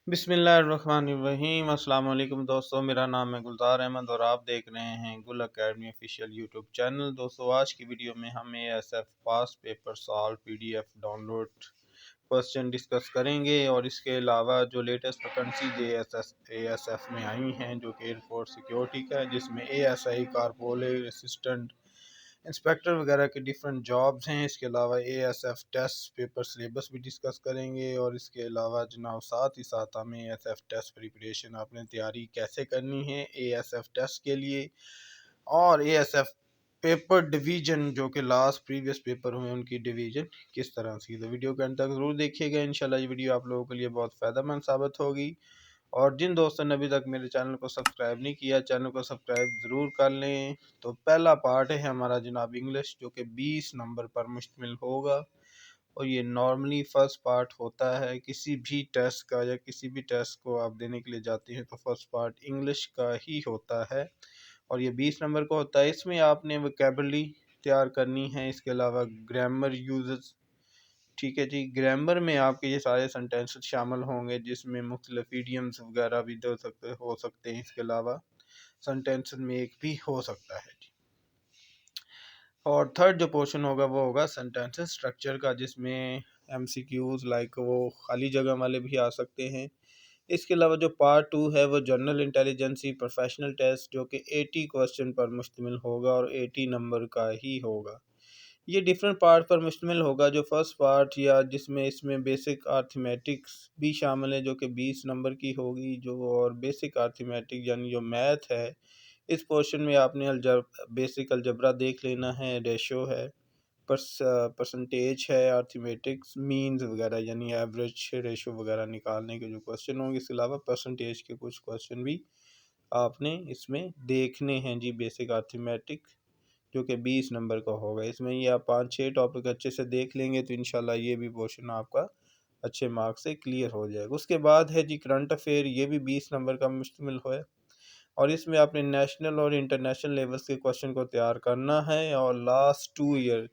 बिस्मिल्लाहिर्रहमानिर्रहीम। अस्सलाम वालेकुम दोस्तों, मेरा नाम है गुलजार अहमद और आप देख रहे हैं गुल अकेडमी ऑफिशियल यूट्यूब चैनल। दोस्तों, आज की वीडियो में हम ASF past paper solve PDF download question discuss करेंगे और इसके अलावा जो लेटेस्ट वैकेंसीज एएसएफ में आई हैं जो कि एयरफोर्स सिक्योरिटी का है, जिसमें एएसआई, कारपोरेट असिस्टेंट, इंस्पेक्टर वगैरह के डिफरेंट जॉब्स हैं। इसके अलावा एएसएफ टेस्ट पेपर सिलेबस भी डिस्कस करेंगे और इसके अलावा जनाब साथ ही साथ हमें एएसएफ टेस्ट प्रिपरेशन आपने तैयारी कैसे करनी है एएसएफ टेस्ट के लिए, और एएसएफ पेपर डिवीजन जो कि लास्ट प्रीवियस पेपर हुए उनकी डिवीजन किस तरह से। तो वीडियो के अंत तक ज़रूर देखिएगा, इंशाल्लाह ये वीडियो आप लोगों के लिए बहुत फ़ायदेमंद साबित होगी। और जिन दोस्तों ने अभी तक मेरे चैनल को सब्सक्राइब नहीं किया, चैनल को सब्सक्राइब ज़रूर कर लें। तो पहला पार्ट है हमारा जनाब इंग्लिश, जो कि 20 नंबर पर मुश्तमिल होगा और ये नॉर्मली फर्स्ट पार्ट होता है किसी भी टेस्ट का, या किसी भी टेस्ट को आप देने के लिए जाते हैं तो फर्स्ट पार्ट इंग्लिश का ही होता है और ये 20 नंबर का होता है। इसमें आपने वोकैबुलरी तैयार करनी है, इसके अलावा ग्रामर यूजेस। ठीक है जी, ग्रामर में आपके ये सारे सेंटेंसेस शामिल होंगे जिसमें मुख्तलिफ ईडियम्स वगैरह भी हो सकते हैं। इसके अलावा सेंटेंसेस में एक भी हो सकता है जी। और थर्ड जो पोर्शन होगा वो होगा सेंटेंसेस स्ट्रक्चर का, जिसमें एमसीक्यूज लाइक वो खाली जगह वाले भी आ सकते हैं। इसके अलावा जो पार्ट 2 है वो जनरल इंटेलिजेंसी प्रोफेशनल टेस्ट, जो कि 80 क्वेश्चन पर मुश्तमिल होगा और 80 नंबर का ही होगा। ये डिफरेंट पार्ट पर मुश्तमिल होगा। जो फर्स्ट पार्ट या जिसमें इसमें बेसिक आर्थमेटिक्स भी शामिल है जो कि 20 नंबर की होगी, जो और बेसिक आर्थमेटिक यानी जो मैथ है, इस पोर्शन में आपने बेसिक अलजबरा देख लेना है, रेशो है, परसेंटेज है, आर्थमेटिक्स, मीन्स वगैरह यानी एवरेज रेशो वगैरह निकालने के जो क्वेश्चन होंगे। इसके अलावा परसेंटेज के कुछ क्वेश्चन भी आपने इसमें देखने हैं जी, बेसिक आर्थमेटिक जो कि 20 नंबर का होगा। इसमें ये आप 5-6 टॉपिक अच्छे से देख लेंगे तो इंशाल्लाह ये भी पोर्शन आपका अच्छे मार्क्स से क्लियर हो जाएगा। उसके बाद है जी करंट अफेयर, ये भी 20 नंबर का मुश्तमिल है और इसमें आपने नेशनल और इंटरनेशनल लेवल्स के क्वेश्चन को तैयार करना है और लास्ट 2 ईयर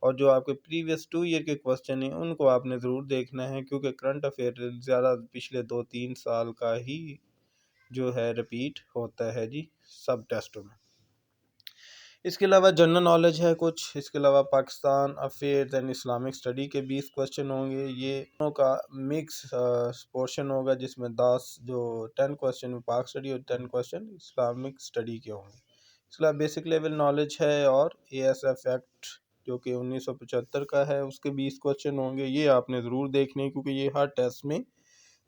और जो आपके प्रीवियस 2 ईयर के क्वेश्चन हैं उनको आपने ज़रूर देखना है, क्योंकि करंट अफेयर ज़्यादा पिछले 2-3 साल का ही जो है रिपीट होता है जी सब टेस्टों में। इसके अलावा जनरल नॉलेज है कुछ। इसके अलावा Pakistan affairs and Islamic study के 20 क्वेश्चन होंगे। ये दोनों का मिक्स पोर्शन होगा जिसमें 10 क्वेश्चन पाक स्टडी और 10 क्वेश्चन इस्लामिक स्टडी के होंगे। इसके अलावा बेसिक लेवल नॉलेज है और एएसएफ एक्ट जो कि 1975 का है उसके 20 क्वेश्चन होंगे। ये आपने ज़रूर देखने क्योंकि ये हर टेस्ट में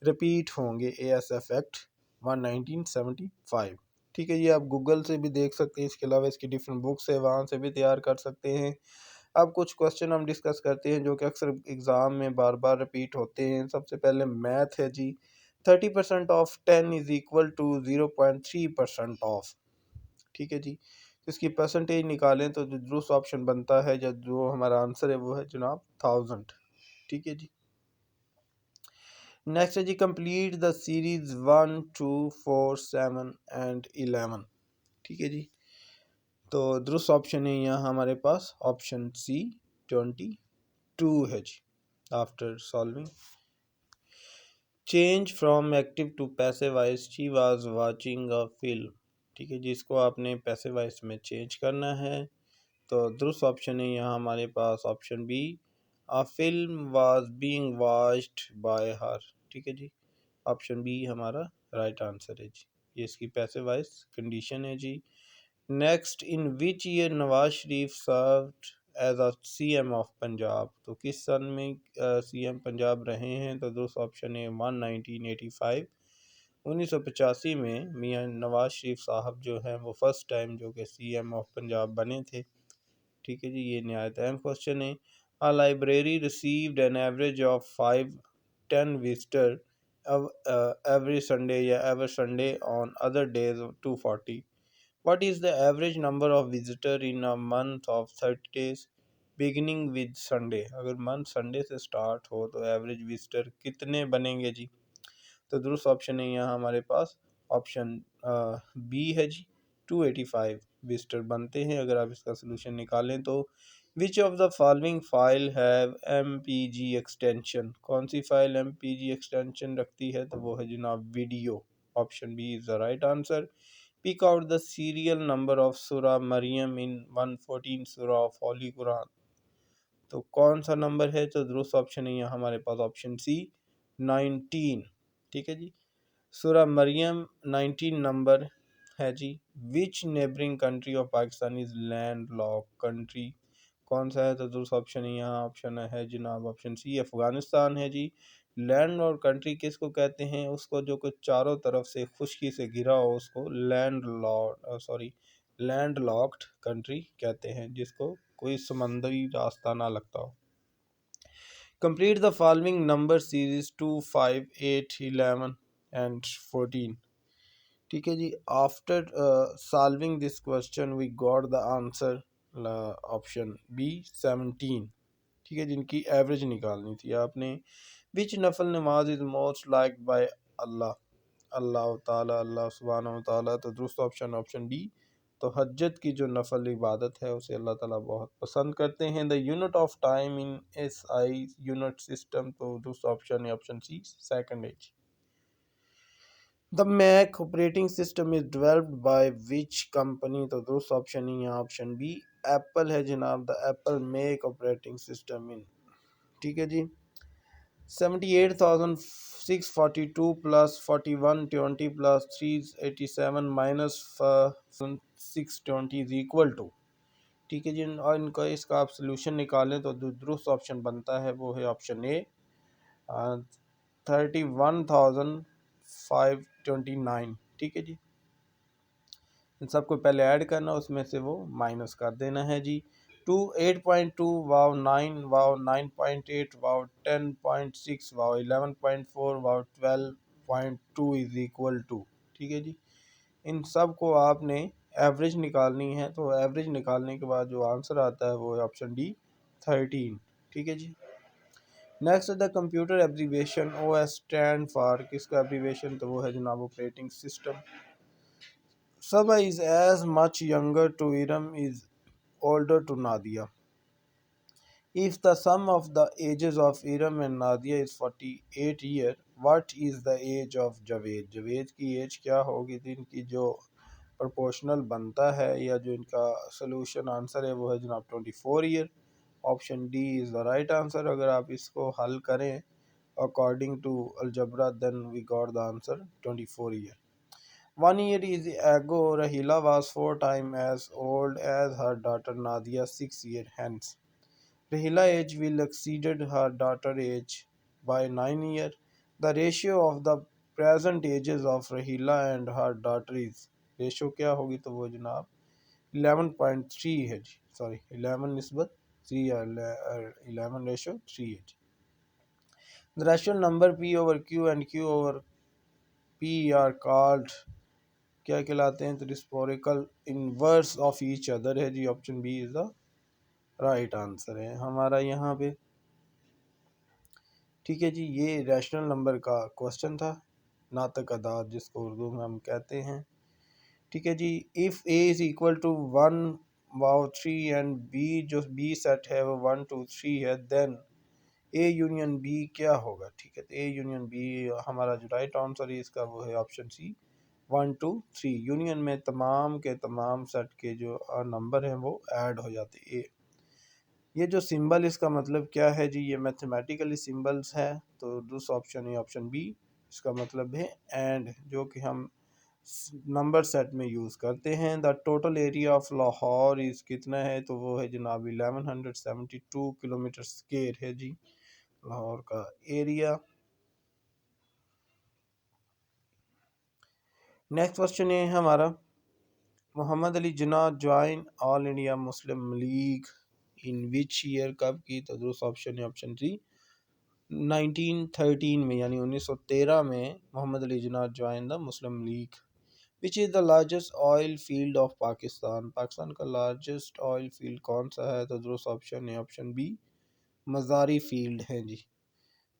रिपीट होंगे। एएसएफ एक्ट 1975, ठीक है। ये आप गूगल से भी देख सकते हैं। इसके अलावा इसकी डिफरेंट बुक्स है, वहाँ से भी तैयार कर सकते हैं। अब कुछ क्वेश्चन हम डिस्कस करते हैं जो कि अक्सर एग्ज़ाम में बार बार रिपीट होते हैं। सबसे पहले मैथ है जी। 30% of 10 is equal to 0.3% of, ठीक है जी। तो इसकी परसेंटेज निकालें तो जो दूसरा ऑप्शन बनता है या जो हमारा आंसर है वो है जनाब 1000, ठीक है जी। नेक्स्ट है जी कंप्लीट द सीरीज 1, 2, 4, 7 एंड 11, ठीक है जी। तो दुरुस्त ऑप्शन है यहाँ हमारे पास ऑप्शन सी 22 है जी। After solving change from active to passive voice she was watching a film, ठीक है जी। इसको आपने पैसिव वॉइस में चेंज करना है। तो दुरुस्त ऑप्शन है यहाँ हमारे पास option B, a film was being watched by her, ठीक है जी। ऑप्शन बी हमारा राइट आंसर है जी। ये इसकी पैसिव वॉइस कंडीशन है जी। Next, in which year Nawaz Sharif served as a CM of Punjab, तो किस सन में सीएम पंजाब रहे हैं। तो दोस्त ऑप्शन है 1985, 1985 में मियाँ नवाज शरीफ साहब जो हैं वो फर्स्ट टाइम जो कि सीएम ऑफ पंजाब बने थे, ठीक है जी। ये नहायत अहम क्वेश्चन है। A library received an average of 5-10 visitor every Sunday या ever Sunday on other days of 240. What is the average number of visitor in a month of 30 days beginning with Sunday? अगर month Sunday से start हो तो average visitor कितने बनेंगे जी। तो दुरुस्त option है यहाँ हमारे पास ऑप्शन बी है जी। 285 विजिटर बनते हैं। अगर आप इसका सोल्यूशन निकालें तो which of the following file have MPG extension, कौन सी फाइल MPG एक्सटेंशन रखती है, तो वो है जनाब video. Option B is the right answer. Pick out the serial number of Surah Maryam इन 114 सूरा ऑफ होली कुरान, तो कौन सा नंबर है, तो दुरुस्त ऑप्शन है यहाँ हमारे पास ऑप्शन सी 19। ठीक है जी, सूरा मरियम 19 नंबर है जी। Which neighbouring country of Pakistan is land lock country, कौन सा है, तो दूसरा ऑप्शन है यहाँ ऑप्शन है जनाब ऑप्शन सी अफगानिस्तान है जी। लैंड और कंट्री किसको कहते हैं, उसको जो कुछ चारों तरफ से खुशकी से घिरा हो उसको लैंड लॉक्ड कंट्री कहते हैं, जिसको कोई समंदरी रास्ता ना लगता हो। Complete the following number series 2, 5, 8, 11 and 14। ठीक है जी, after solving this question we got the answer option B 17। ठीक है, जिनकी एवरेज निकालनी थी आपने। विच नफल नमाज इज मोस्ट लाइक बाय अल्लाह, अल्लाह ताला, अल्लाह सुब्हानहू व तआला, तो दुरुस्त ऑप्शन ऑप्शन डी, तो हज्जत की जो नफल इबादत है उसे अल्लाह ताला बहुत पसंद करते हैं। The unit of time in SI unit system, तो दुरुस्त ऑप्शन है option C second as. The Mac operating system is developed by which company, तो दुरुस्त ऑप्शन है यहाँ ऑप्शन बी एप्पल है जनाब। The Apple Mac operating system in, ठीक है जी। 78,642 plus 4120 plus 387 minus 620 is equal to, ठीक है जी। और इनका इसका आप सोल्यूशन निकालें तो दुरुस्त ऑप्शन बनता है वो है ऑप्शन ए 31,529। ठीक है जी, इन सबको पहले ऐड करना, उसमें से वो माइनस कर देना है जी। 8.2 वाव 9 वाव 9.8 वाव 10.6 वाव 11.4 वाव 12.2 इज इक्वल टू, ठीक है जी। इन सब को आपने एवरेज निकालनी है, तो एवरेज निकालने के बाद जो आंसर आता है वो है ऑप्शन डी 13। ठीक है जी। Next the computer abbreviation OS stand for, किसका एब्रीवेशन, तो वो है जनाब operating system. Saba is as much younger to Iram is older to Nadia. If the sum of the ages of Iram and Nadia is 48 years, what is the age of Javed? Javed की as क्या होगी, तो इनकी जो proportional बनता है या जो इनका सोल्यूशन आंसर है वो है जनाब 24 year. Option D is the right answer. अगर आप इसको हल करें according to algebra then we got the answer 24 year. 1 year is ago, Rahila was 4 times as old as her daughter Nadia 6 years hence. Rahila age will exceeded her daughter age by 9 years. The ratio of the present ages of Rahila and her daughter is, ratio क्या होगी, तो वो जनाब 11.3 है जी, sorry 11 निस्बत 3 या 11 ratio 3 है जी। The rational number P over Q and Q over P are called, क्या कहलाते हैं, तो reciprocal inverse of each other है जी। Option B is the right answer है हमारा यहाँ पे। ठीक है जी, ये रैशनल नंबर का क्वेश्चन था, नातक अदाद जिसको उर्दू में हम कहते हैं। ठीक है जी, if A is equal to 1 वाओ 3 एंड बी जो बी सेट है वो 1 2 3 है, देन ए यूनियन बी क्या होगा। ठीक है, तो ए यूनियन बी हमारा जो राइट आंसर है इसका वो है ऑप्शन सी 1 2 3। यूनियन में तमाम के तमाम सेट के जो नंबर हैं वो ऐड हो जाते हैं। ये जो सिंबल इसका मतलब क्या है जी, ये मैथमेटिकली सिंबल्स है, तो दूसरा ऑप्शन है ऑप्शन बी, इसका मतलब है एंड, जो कि हम नंबर सेट में यूज़ करते हैं। The total area of Lahore is कितना है, तो वो है जनाब 1172 किलोमीटर स्क्वायर है जी लाहौर का एरिया। नेक्स्ट क्वेश्चन है हमारा, Mohammad Ali Jinnah join all India Muslim League in which year, कब की, तो दूसरा ऑप्शन है ऑप्शन सी 1913 में, यानी 1913 में Mohammad Ali Jinnah join the Muslim League. Which is the largest oil field of Pakistan, Pakistan का लार्जेस्ट ऑयल फील्ड कौन सा है, तो दूसरा ऑप्शन है ऑप्शन बी मज़ारी फील्ड है जी।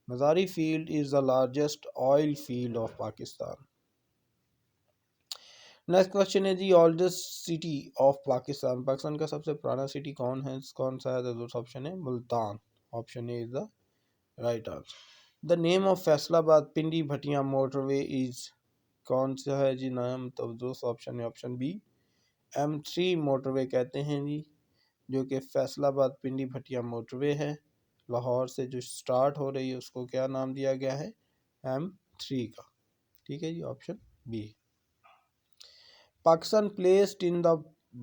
Mazari field is the largest oil field of Pakistan. Next question है जी, oldest city of Pakistan, Pakistan का सबसे पुराना सिटी कौन सा है? तो दूसरा ऑप्शन है Multan, option A is the right answer. The name of Faisalabad Pindi Bhatia motorway is, कौन सा है जी नाम? तो दूसरा ऑप्शन है ऑप्शन बी, M3 मोटरवे कहते हैं जी, जो कि फैसलाबाद पिंडी भटिया मोटरवे है, लाहौर से जो स्टार्ट हो रही है उसको क्या नाम दिया गया है? M3 का। ठीक है जी, option B. Pakistan placed in the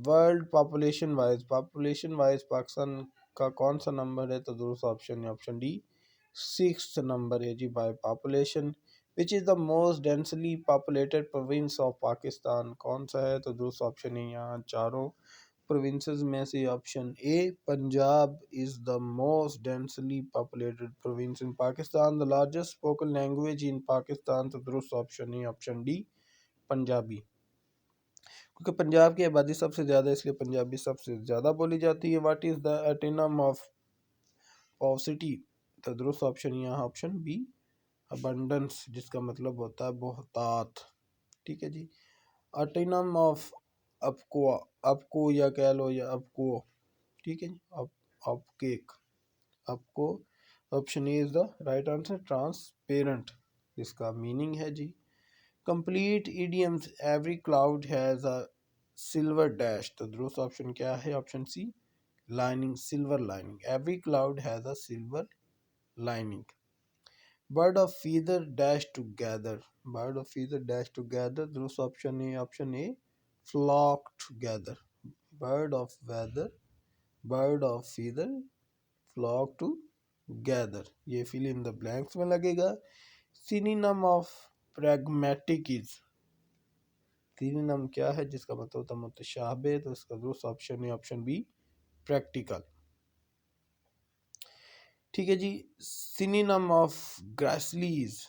world population wise Pakistan का कौन सा नंबर है? तो दूसरा ऑप्शन है ऑप्शन डी, 6th नंबर है जी by population. Which is the most densely populated province of Pakistan, कौन सा है? तो दूसरा ऑप्शन है यहाँ चारों प्रोविंसेस में से option A, Punjab is the most densely populated province in Pakistan. The largest spoken language in Pakistan, तो दूसरा ऑप्शन है ऑप्शन डी, पंजाबी, क्योंकि पंजाब की आबादी सबसे ज़्यादा, इसलिए पंजाबी सबसे ज़्यादा बोली जाती है। What is the antonym of poverty, तो दुरुस्त ऑप्शन यहाँ ऑप्शन बी, अबंडेंस, जिसका मतलब होता है बहुतात। ठीक है जी। एंटोनिम ऑफ अपको, अपको या कह लो या अपको, ठीक है जी, अपकेक, आपको, option A is the right answer, transparent, इसका मीनिंग है जी। Complete idioms, every cloud has a silver dash, तो दुरुस्त ऑप्शन क्या है? Option C, lining, silver lining, every cloud has a silver lining. Bird of feather dash together, bird of feather dash together, दुरुस्त option A flock together, bird of weather, bird of feather, flock together, ये fill in the blanks में लगेगा। Synonym of pragmatic is, synonym क्या है जिसका मतलब होता है मुतशाबे, तो इसका दूसरा ऑप्शन है ऑप्शन बी, प्रैक्टिकल। ठीक है जी। Synonym of grossly,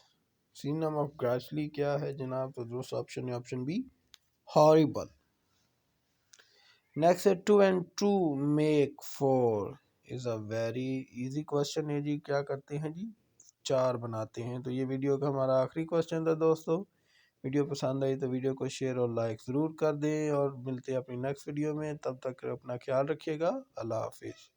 synonym of grossly क्या है जनाब? तो दूसरा ऑप्शन है ऑप्शन बी, हॉरिबल। नेक्स्ट है 2 and 2 make 4 is a very easy question है जी, क्या करते हैं जी? 4 बनाते हैं। तो ये वीडियो का हमारा आखिरी क्वेश्चन था दोस्तों। वीडियो पसंद आई तो वीडियो को शेयर और लाइक ज़रूर कर दें, और मिलते हैं अपनी नेक्स्ट वीडियो में। तब तक अपना ख्याल रखिएगा। अल्लाह हाफिज़।